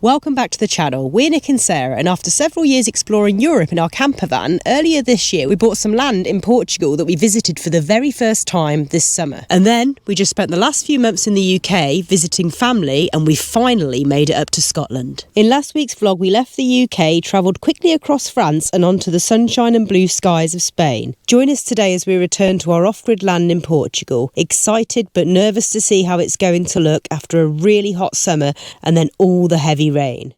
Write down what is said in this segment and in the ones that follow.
Welcome back to the channel. We're Nick and Sarah, and after several years exploring Europe in our camper van, earlier this year we bought some land in Portugal that we visited for the very first time this summer. And then we just spent the last few months in the UK visiting family, and we finally made it up to Scotland. In last week's vlog we left the UK, travelled quickly across France and onto the sunshine and blue skies of Spain. Join us today as we return to our off-grid land in Portugal, excited but nervous to see how it's going to look after a really hot summer and then all the heavy rain.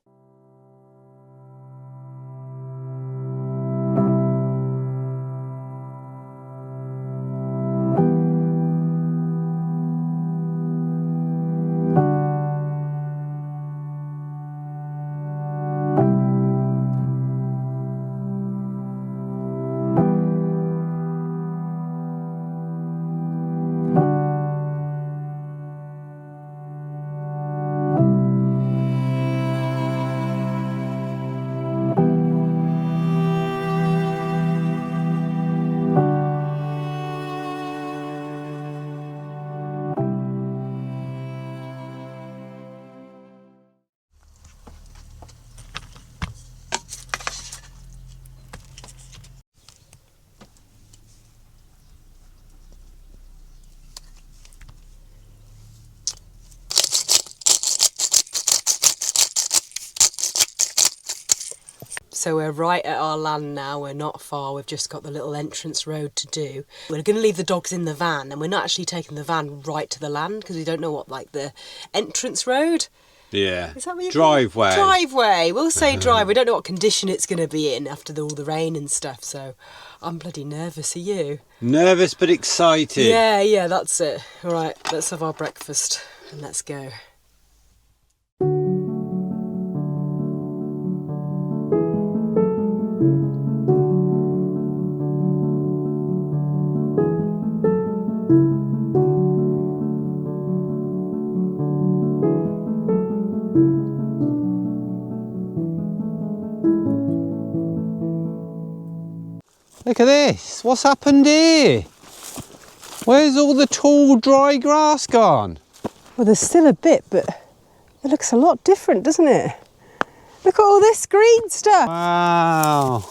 So we're right at our land now, we're not far, we've just got the little entrance road to do. We're going to leave the dogs in the van, and we're not actually taking the van right to the land because we don't know what, like, the entrance road? Yeah. Is that what you driveway. Driveway. We'll say drive. We don't know what condition it's going to be in after all the rain and stuff, so I'm bloody nervous. Are you? Nervous but excited. Yeah, that's it. All right, let's have our breakfast and let's go. Look at this. What's happened here? Where's all the tall, dry grass gone? Well, there's still a bit, but it looks a lot different, doesn't it? Look at all this green stuff. Wow.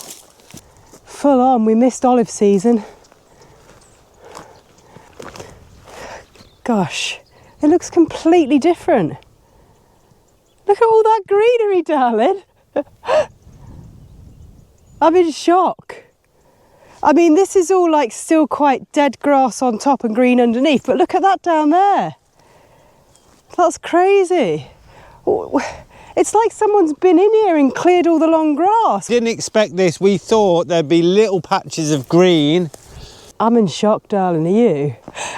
Full on, we missed olive season. Gosh, it looks completely different. Look at all that greenery, darling. I'm in shock. I mean, this is all like still quite dead grass on top and green underneath, but look at that down there. That's crazy. It's like someone's been in here and cleared all the long grass. Didn't expect this. We thought there'd be little patches of green. I'm in shock, darling, are you?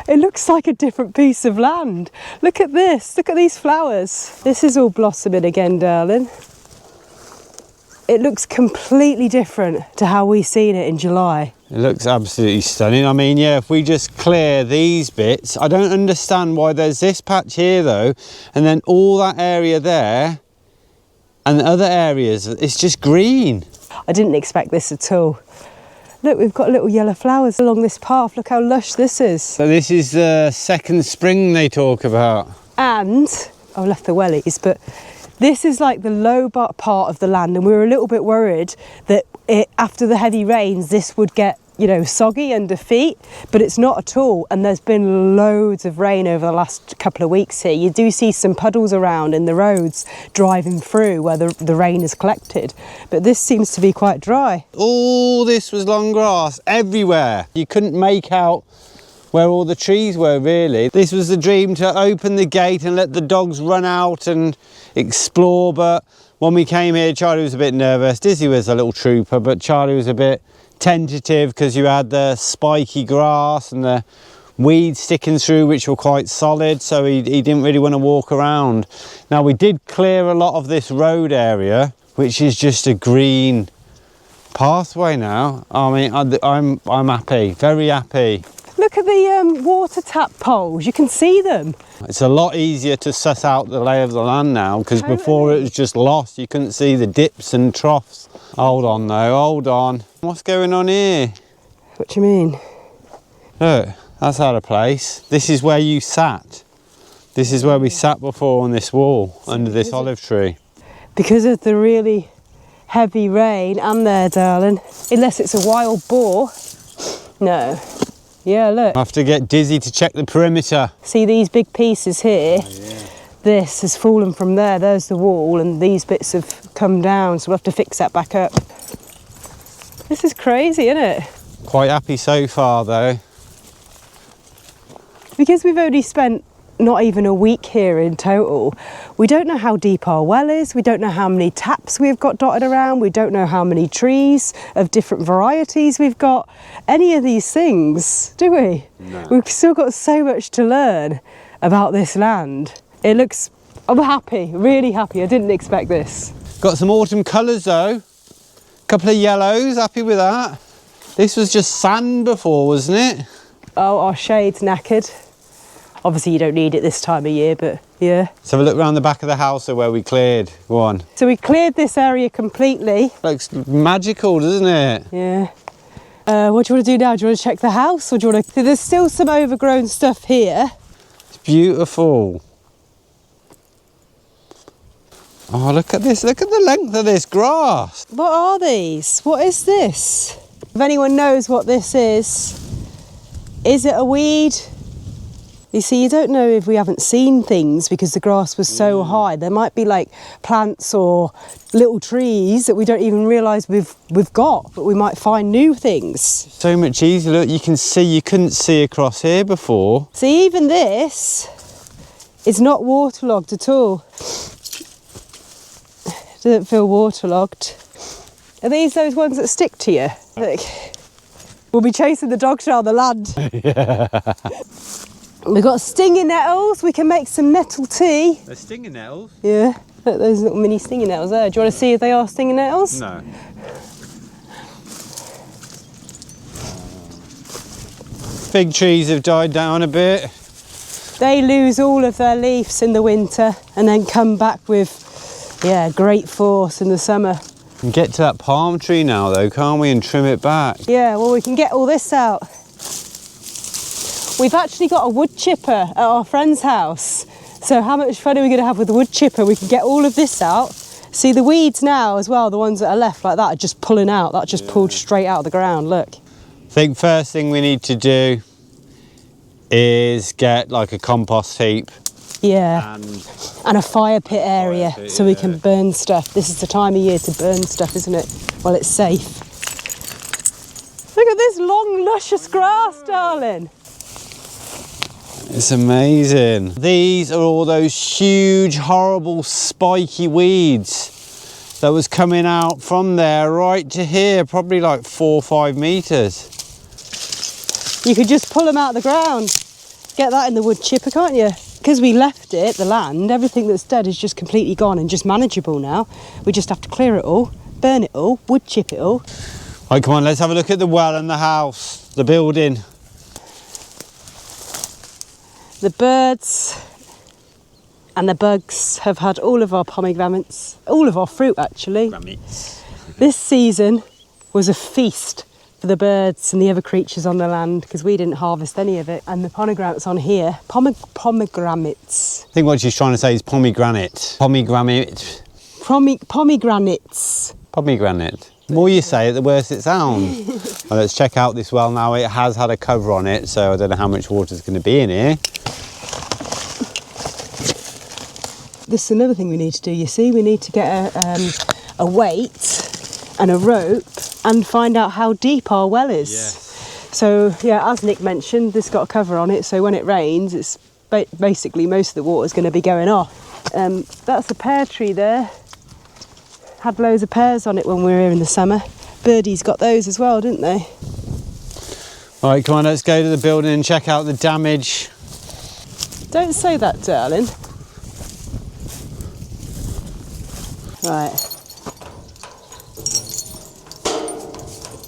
It looks like a different piece of land. Look at this, look at these flowers. This is all blossoming again, darling. It looks completely different to how we seen it in July. It looks absolutely stunning. I mean, yeah, if we just clear these bits, I don't understand why there's this patch here though, and then all that area there, and the other areas, it's just green. I didn't expect this at all. Look, we've got little yellow flowers along this path. Look how lush this is. So this is the second spring they talk about. And, I left the wellies, but this is like the low part of the land, and we were a little bit worried that after the heavy rains this would get, you know, soggy under feet, but it's not at all. And there's been loads of rain over the last couple of weeks here. You do see some puddles around in the roads driving through where the rain is collected, but this seems to be quite dry. All this was long grass everywhere. You couldn't make out where all the trees were, really. This was the dream, to open the gate and let the dogs run out and explore, but when we came here Charlie was a bit nervous. Dizzy was a little trooper, but Charlie was a bit tentative because you had the spiky grass and the weeds sticking through which were quite solid, so he didn't really want to walk around. Now we did clear a lot of this road area, which is just a green pathway now. I mean, I'm happy, very happy. Look at the water tap poles, you can see them. It's a lot easier to suss out the lay of the land now, because before it was just lost. You couldn't see the dips and troughs. Hold on though, hold on. What's going on here? What do you mean? Look, that's out of place. This is where you sat. This is where we sat before on this wall, under this olive tree. because of the really heavy rain. And there, darling. Unless it's a wild boar. No. Yeah, look. I have to get Dizzy to check the perimeter. See these big pieces here? Oh, yeah. This has fallen from there. There's the wall, and these bits have come down, so we'll have to fix that back up. This is crazy, isn't it? Quite happy so far, though. Because we've only spent not even a week here in total, we don't know how deep our well is, we don't know how many taps we've got dotted around, we don't know how many trees of different varieties we've got, any of these things, do we? No. We've still got so much to learn about this land. It looks, I'm happy, really happy. I didn't expect this. Got some autumn colours though. Couple of yellows, happy with that. This was just sand before, wasn't it? Oh, our shade's knackered. Obviously you don't need it this time of year, but yeah. Let's have a look around the back of the house where we cleared. Go on. So we cleared this area completely. Looks magical, doesn't it? Yeah. What do you want to do now? Do you want to check the house, or do you want to... So there's still some overgrown stuff here. It's beautiful. Oh, look at this. Look at the length of this grass. What are these? What is this? If anyone knows what this is it a weed? You see, you don't know if we haven't seen things because the grass was so high. There might be like plants or little trees that we don't even realise we've got, but we might find new things. So much easier. Look, you can see, you couldn't see across here before. See, even this is not waterlogged at all. Doesn't feel waterlogged. Are these those ones that stick to you? Look, we'll be chasing the dogs around the land. Yeah. We've got stinging nettles. We can make some nettle tea. They're stinging nettles? Yeah, look, those little mini stinging nettles there. Do you want to see if they are stinging nettles? No. Fig trees have died down a bit. They lose all of their leaves in the winter and then come back with, yeah, great force in the summer. We can get to that palm tree now though, can't we, and trim it back? Yeah, well, we can get all this out. We've actually got a wood chipper at our friend's house. So how much fun are we going to have with the wood chipper? We can get all of this out. See the weeds now as well, the ones that are left like that are just pulling out. That just pulled straight out of the ground, look. I think first thing we need to do is get like a compost heap. Yeah, and a fire pit area so we can burn stuff. This is the time of year to burn stuff, isn't it? Well, it's safe. Look at this long, luscious grass, darling. It's amazing. These are all those huge, horrible, spiky weeds that was coming out from there right to here, probably like 4 or 5 metres. You could just pull them out of the ground. Get that in the wood chipper, can't you? Because we left it, the land, everything that's dead is just completely gone and just manageable now. We just have to clear it all, burn it all, wood chip it all. Right, come on, let's have a look at the well and the house, the building. The birds and the bugs have had all of our pomegranates, all of our fruit actually. This season was a feast for the birds and the other creatures on the land because we didn't harvest any of it. And the pomegranates on here, pomegranates. I think what she's trying to say is pomegranate. Pomegranate. Pomegranates. Pomegranate. The more you say it, the worse it sounds. Well, let's check out this well now. It has had a cover on it, so I don't know how much water is going to be in here. This is another thing we need to do, you see. We need to get a weight and a rope and find out how deep our well is. Yes. So, yeah, as Nick mentioned, this got a cover on it, so when it rains, it's basically most of the water's going to be going off. That's a pear tree there. Had loads of pears on it when we were here in the summer. Birdies got those as well, didn't they? All right, come on, let's go to the building and check out the damage. Don't say that, darling. Right.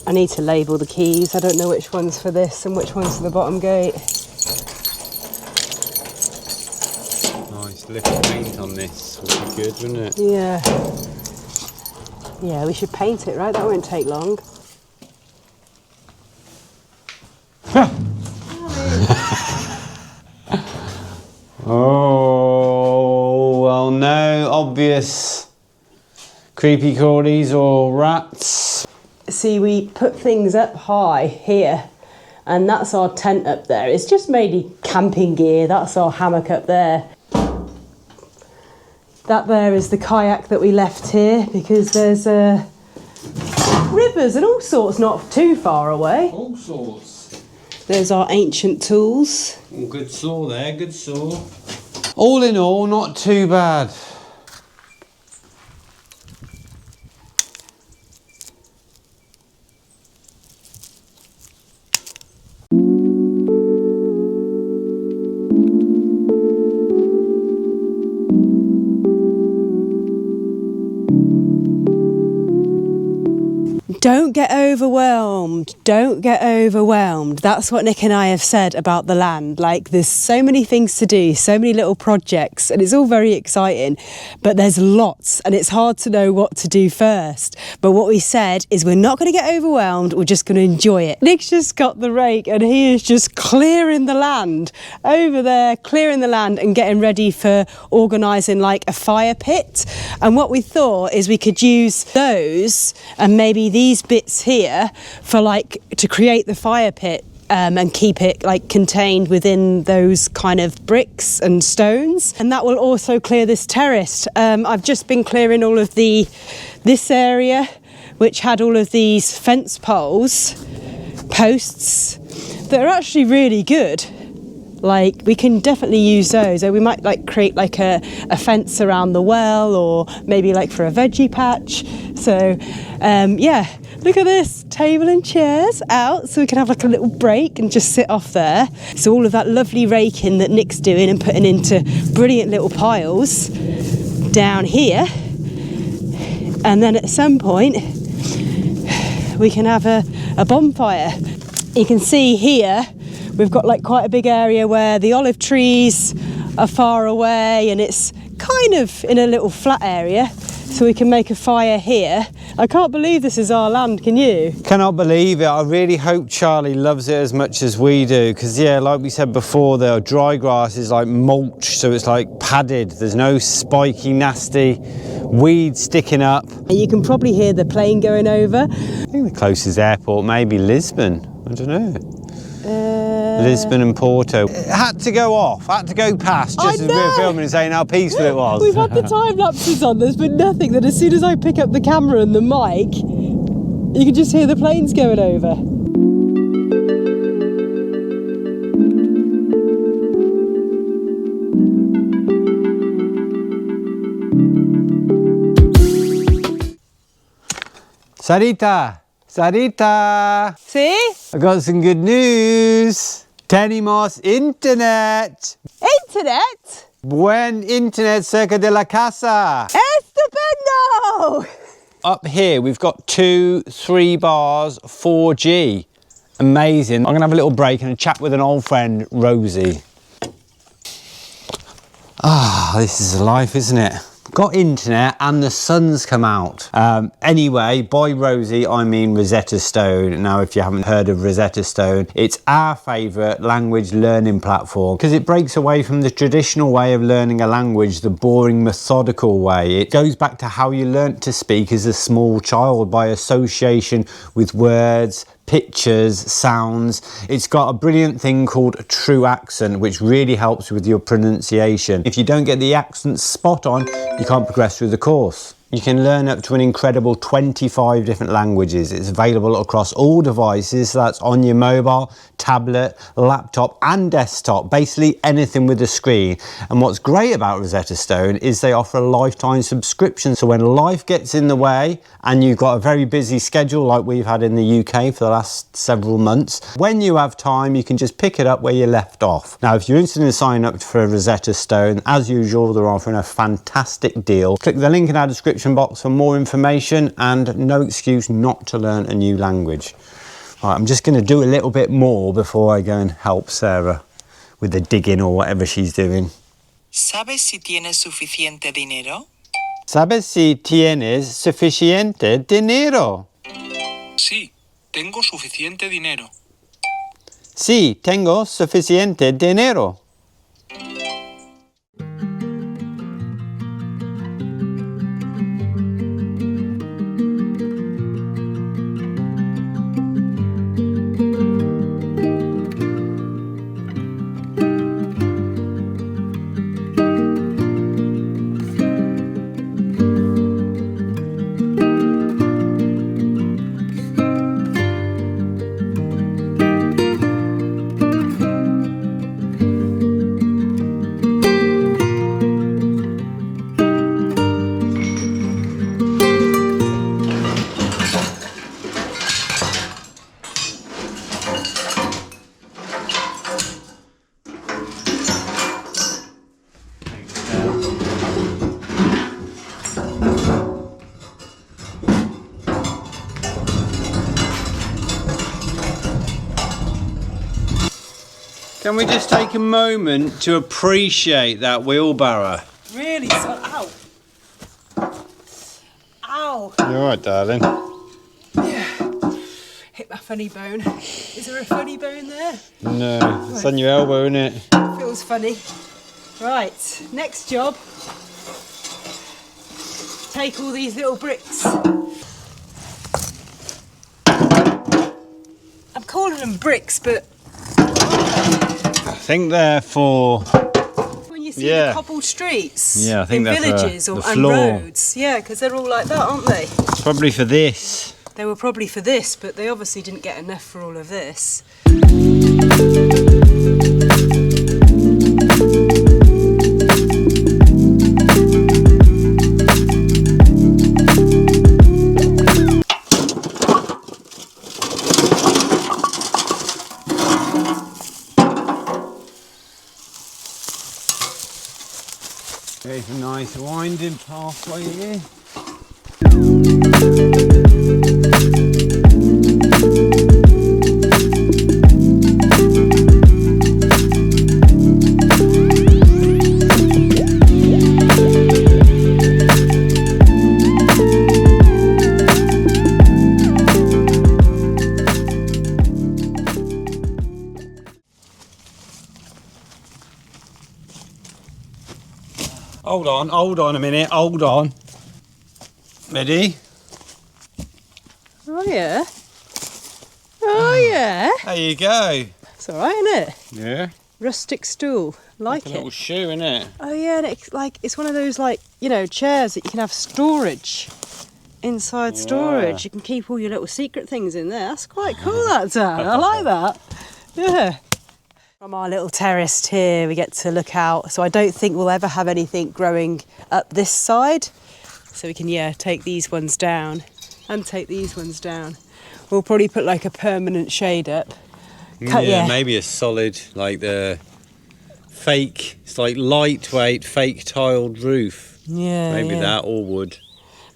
I need to label the keys. I don't know which one's for this and which one's for the bottom gate. Nice little paint on this would be good, wouldn't it? Yeah. Yeah, we should paint it, right? That won't take long. Oh, well, no obvious creepy crawlies or rats. See, we put things up high here, and that's our tent up there. It's just mainly camping gear. That's our hammock up there. That there is the kayak that we left here, because there's rivers and all sorts not too far away. All sorts. There's our ancient tools. Good saw there, good saw. All in all, not too bad. Don't get overwhelmed. Don't get overwhelmed. That's what Nick and I have said about the land. Like, there's so many things to do, so many little projects, and it's all very exciting, but there's lots, and it's hard to know what to do first. But what we said is we're not going to get overwhelmed, we're just going to enjoy it. Nick's just got the rake, and he is just clearing the land over there, clearing the land and getting ready for organising like a fire pit. And what we thought is we could use those and maybe these bits here for like to create the fire pit and keep it like contained within those kind of bricks and stones, and that will also clear this terrace. I've just been clearing all of this area which had all of these fence posts that are actually really good. Like, we can definitely use those, or we might like create like a fence around the well, or maybe like for a veggie patch. So yeah, look at this, table and chairs out so we can have like a little break and just sit off there. So all of that lovely raking that Nick's doing and putting into brilliant little piles down here, and then at some point we can have a bonfire. You can see here we've got like quite a big area where the olive trees are far away, and it's kind of in a little flat area, so we can make a fire here. I can't believe this is our land, can you? Cannot believe it. I really hope Charlie loves it as much as we do, because yeah, like we said before, the dry grass is like mulch, so it's like padded. There's no spiky, nasty weeds sticking up. You can probably hear the plane going over. I think the closest airport may be Lisbon. I don't know. Lisbon and Porto. It had to go off, had to go past, just as we were filming and saying how peaceful it was. We've had the time lapses on, there's been nothing. That as soon as I pick up the camera and the mic, you can just hear the planes going over. Sarita! Sarita! See? I got some good news. Tenemos internet. Internet? Buen internet cerca de la casa. Estupendo! Up here we've got 2-3 bars 4G. Amazing. I'm gonna have a little break and a chat with an old friend, Rosie. Ah, this is life, isn't it? Got internet and the sun's come out. Anyway, by Rosie, I mean Rosetta Stone. Now, if you haven't heard of Rosetta Stone, it's our favourite language learning platform because it breaks away from the traditional way of learning a language, the boring, methodical way. It goes back to how you learnt to speak as a small child by association with words, pictures, sounds. It's got a brilliant thing called True Accent, which really helps with your pronunciation. If you don't get the accent spot on, you can't progress through the course. You can learn up to an incredible 25 different languages. It's available across all devices, so that's on your mobile, tablet, laptop and desktop, basically anything with a screen. And what's great about Rosetta Stone is they offer a lifetime subscription. So when life gets in the way and you've got a very busy schedule like we've had in the UK for the last several months, when you have time, you can just pick it up where you left off. Now, if you're interested in signing up for Rosetta Stone, as usual, they're offering a fantastic deal. Click the link in our description box for more information and no excuse not to learn a new language. Right, I'm just going to do a little bit more before I go and help Sarah with the digging or whatever she's doing. ¿Sabes si tienes suficiente dinero? ¿Sabes si tienes suficiente dinero? Sí, tengo suficiente dinero. Sí, tengo suficiente dinero. Can we just take a moment to appreciate that wheelbarrow? Really? So, ow. Ow. You alright, darling? Hit my funny bone. Is there a funny bone there? No, it's on your elbow, isn't it? Feels funny. Right, next job. Take all these little bricks. I'm calling them bricks, but I think they're for... when you see the cobbled streets Yeah, I think in they're villages for or the and floor. roads, yeah, because they're all like that, aren't they? It's probably for this. They were probably for this, but they obviously didn't get enough for all of this. There's a nice winding pathway here. Hold on a minute, hold on. Ready? Oh yeah. Oh yeah. There you go. It's alright, isn't it? Yeah. Rustic stool. Like A it. little shoe, innit? Oh yeah, and it's one of those chairs that you can have storage. Inside storage. You can keep all your little secret things in there. That's quite cool, that, Dan. I like that. Yeah. From our little terrace here, we get to look out. So I don't think we'll ever have anything growing up this side. So we can, take these ones down and take these ones down. We'll probably put like a permanent shade up. Maybe a solid, like the fake, it's like lightweight, fake tiled roof. Yeah. Maybe yeah. that or wood.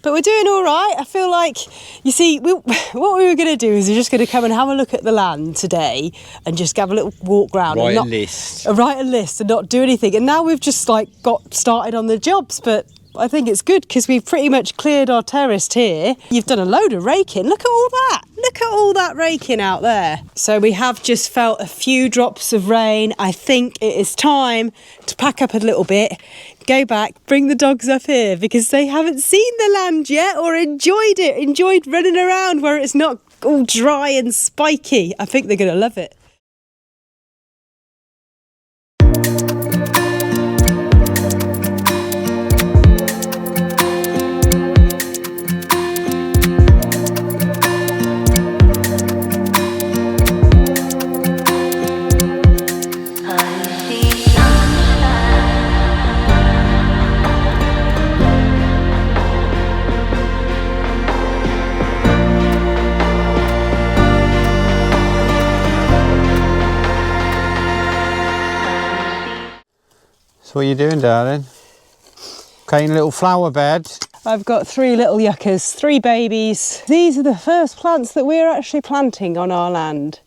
But we're doing all right. I feel like, you see, what we were going to do is we're just going to come and have a look at the land today and just have a little walk round. Write and a list. Write a list and not do anything. And now we've just got started on the jobs. But I think it's good because we've pretty much cleared our terrace here. You've done a load of raking. Look at all that. Look at all that raking out there. So we have just felt a few drops of rain. I think it is time to pack up a little bit, go back, bring the dogs up here because they haven't seen the land yet or enjoyed running around where it's not all dry and spiky. I think they're going to love it. So what are you doing, darling? Creating a little flower bed. I've got 3 little yuccas, 3 babies. These are the first plants that we're actually planting on our land.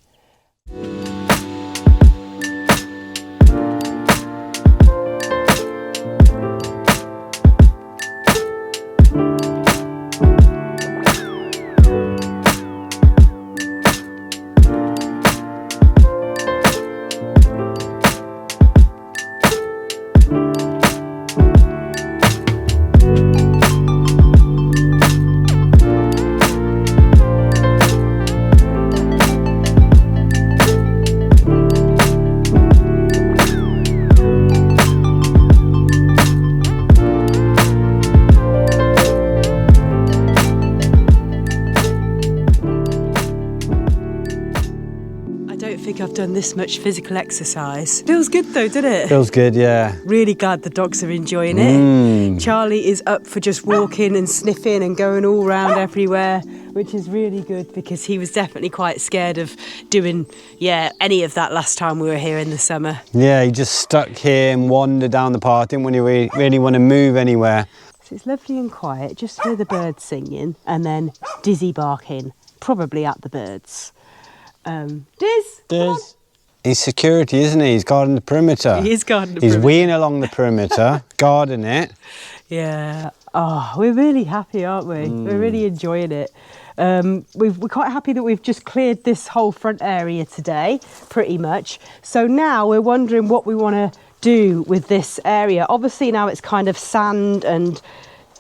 I've done this much physical exercise. Feels good though, doesn't it? Feels good, yeah. Really glad the dogs are enjoying it. Charlie is up for just walking and sniffing and going all round everywhere, which is really good because he was definitely quite scared of doing, any of that last time we were here in the summer. Yeah, he just stuck here and wandered down the path, didn't really want to move anywhere. So it's lovely and quiet, just hear the birds singing and then Dizzy barking, probably at the birds. Diz! He's security, isn't he? He's guarding the perimeter. He is guarding the He's perimeter. weeing along the perimeter, guarding it. Yeah. Oh, we're really happy, aren't we? We're really enjoying it. We're quite happy that we've just cleared this whole front area today, pretty much. So now we're wondering what we want to do with this area. Obviously now it's kind of sand and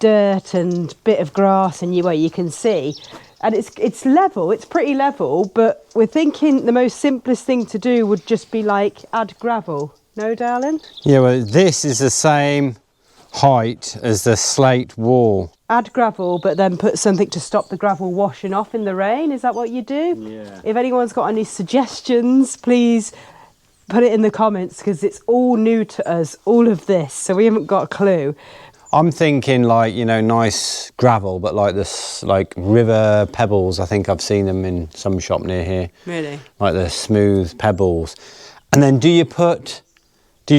dirt and bit of grass, and where you can see. And it's level, it's pretty level, but we're thinking the most simplest thing to do would just be like add gravel. No, darling? Yeah, well, this is the same height as the slate wall. Add gravel, but then put something to stop the gravel washing off in the rain. Is that what you do? Yeah. If anyone's got any suggestions, please put it in the comments, because it's all new to us, all of this, so we haven't got a clue. I'm thinking like, you know, nice gravel, but like this, like river pebbles. I think I've seen them in some shop near here. Really? Like the smooth pebbles. And then do you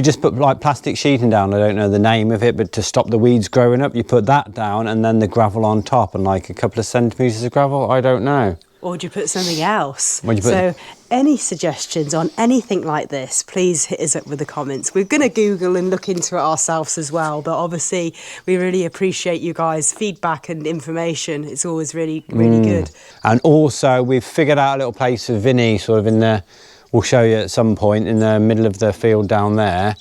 just put like plastic sheeting down? I don't know the name of it, but to stop the weeds growing up, you put that down and then the gravel on top and like a couple of centimetres of gravel? I don't know. Or do you put something else? What do you put? So any suggestions on anything like this, please hit us up with the comments. We're going to Google and look into it ourselves as well, but obviously we really appreciate you guys' feedback and information. It's always really, really good. And also we've figured out a little place for Vinny, sort of in the, we'll show you at some point, in the middle of the field down there.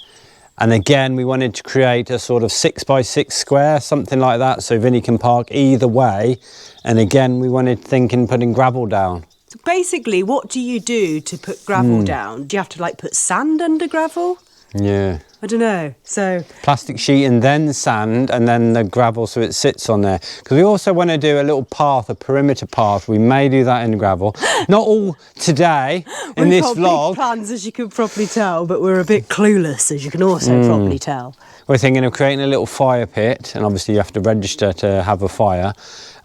And again, we wanted to create a sort of 6x6 square, something like that, so Vinny can park either way. And again, we wanted thinking putting gravel down. So basically, what do you do to put gravel down? Do you have to like put sand under gravel? Yeah. I don't know. So Plastic sheet and then sand and then the gravel so it sits on there. Because we also want to do a little path, a perimeter path. We may do that in gravel. Not all today in this we've got vlog. big plans, as you can probably tell, but we're a bit clueless, as you can also probably tell. We're thinking of creating a little fire pit, and obviously you have to register to have a fire,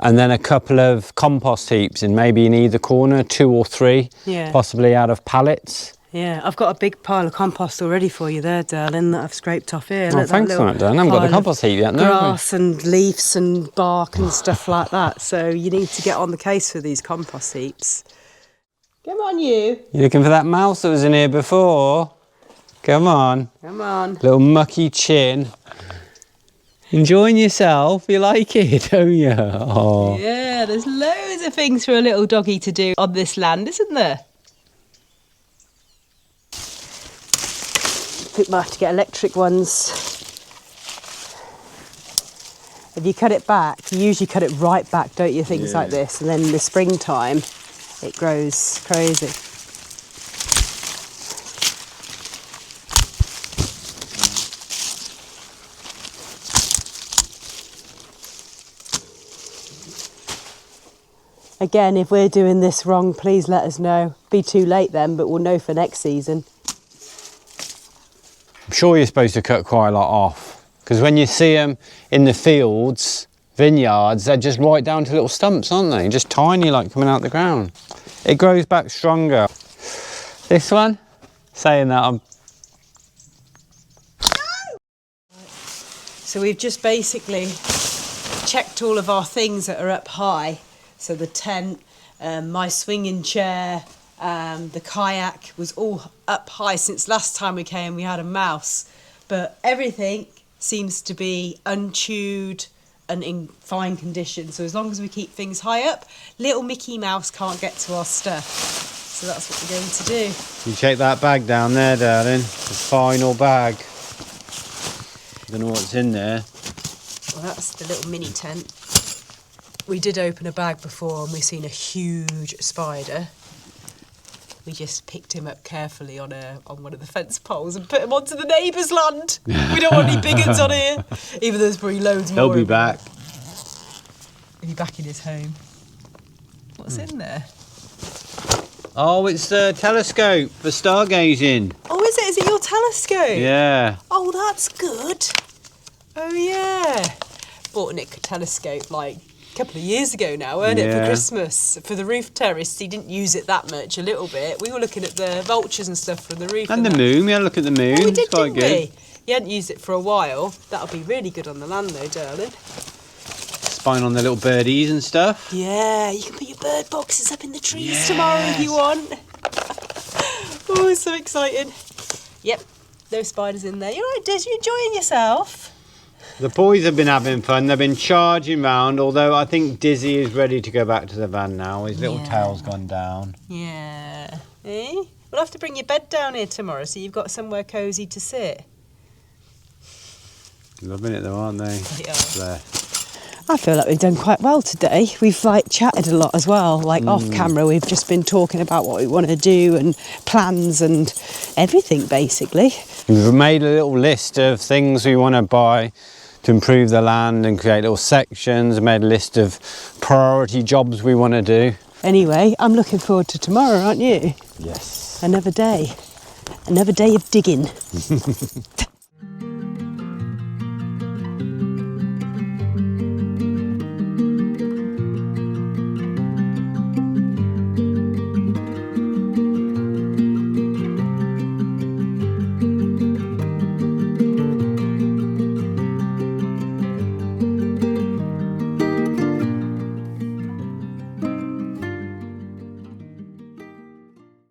and then a couple of compost heaps, and maybe in either corner, 2 or 3, possibly out of pallets. Yeah, I've got a big pile of compost already for you there, darling, that I've scraped off here. Oh, Look, thanks for that, Dan. I haven't got the compost heap yet, no. Grass and leaves and bark and stuff like that. So you need to get on the case for these compost heaps. Come on, you. You looking for that mouse that was in here before? Come on. Come on. Little mucky chin. Enjoying yourself? You like it, don't you? Oh. Yeah, there's loads of things for a little doggy to do on this land, isn't there? I think we might have to get electric ones. If you cut it back, you usually cut it right back, don't you, things like this, and then in the springtime it grows crazy. Again, if we're doing this wrong, please let us know. Be too late then, but we'll know for next season. I'm sure you're supposed to cut quite a lot off, because when you see them in the fields, vineyards, they're just right down to little stumps, aren't they? Just tiny, like coming out the ground. It grows back stronger. This one, saying that I'm... So we've just basically checked all of our things that are up high. So the tent, my swinging chair, the kayak was all up high. Since last time we came, we had a mouse, but everything seems to be unchewed and in fine condition. So as long as we keep things high up, little Mickey Mouse can't get to our stuff. So that's what we're going to do. You check that bag down there, darling. The final bag. Don't know what's in there. Well, that's the little mini tent. We did open a bag before and we've seen a huge spider. We just picked him up carefully on one of the fence poles and put him onto the neighbour's land. We don't want any big ones on here, even though there's probably loads more. He'll be back. He'll be back in his home. What's in there? Oh, it's the telescope for stargazing. Oh, is it? Is it your telescope? Yeah. Oh, that's good. Oh, yeah. Bought Nick a telescope like a couple of years ago now, weren't it, for Christmas, for the roof terrace. He didn't use it that much, a little bit. We were looking at the vultures and stuff from the roof. And the moon, we had a look at the moon. Oh, we did, it's quite didn't good. we? You hadn't used it for a while. That'll be really good on the land though, darling. Spying on the little birdies and stuff. Yeah, you can put your bird boxes up in the trees tomorrow if you want. Oh, it's so exciting. Yep, no spiders in there. You all right, Diz? You enjoying yourself? The boys have been having fun. They've been charging round, although I think Dizzy is ready to go back to the van now. His little tail's gone down. Yeah. Eh? We'll have to bring your bed down here tomorrow so you've got somewhere cosy to sit. Loving it though, aren't they? They are. There. I feel like we've done quite well today. We've chatted a lot as well, off camera. We've just been talking about what we want to do and plans and everything basically. We've made a little list of things we want to buy to improve the land and create little sections. Made a list of priority jobs we want to do. Anyway, I'm looking forward to tomorrow, aren't you? Yes. Another day of digging.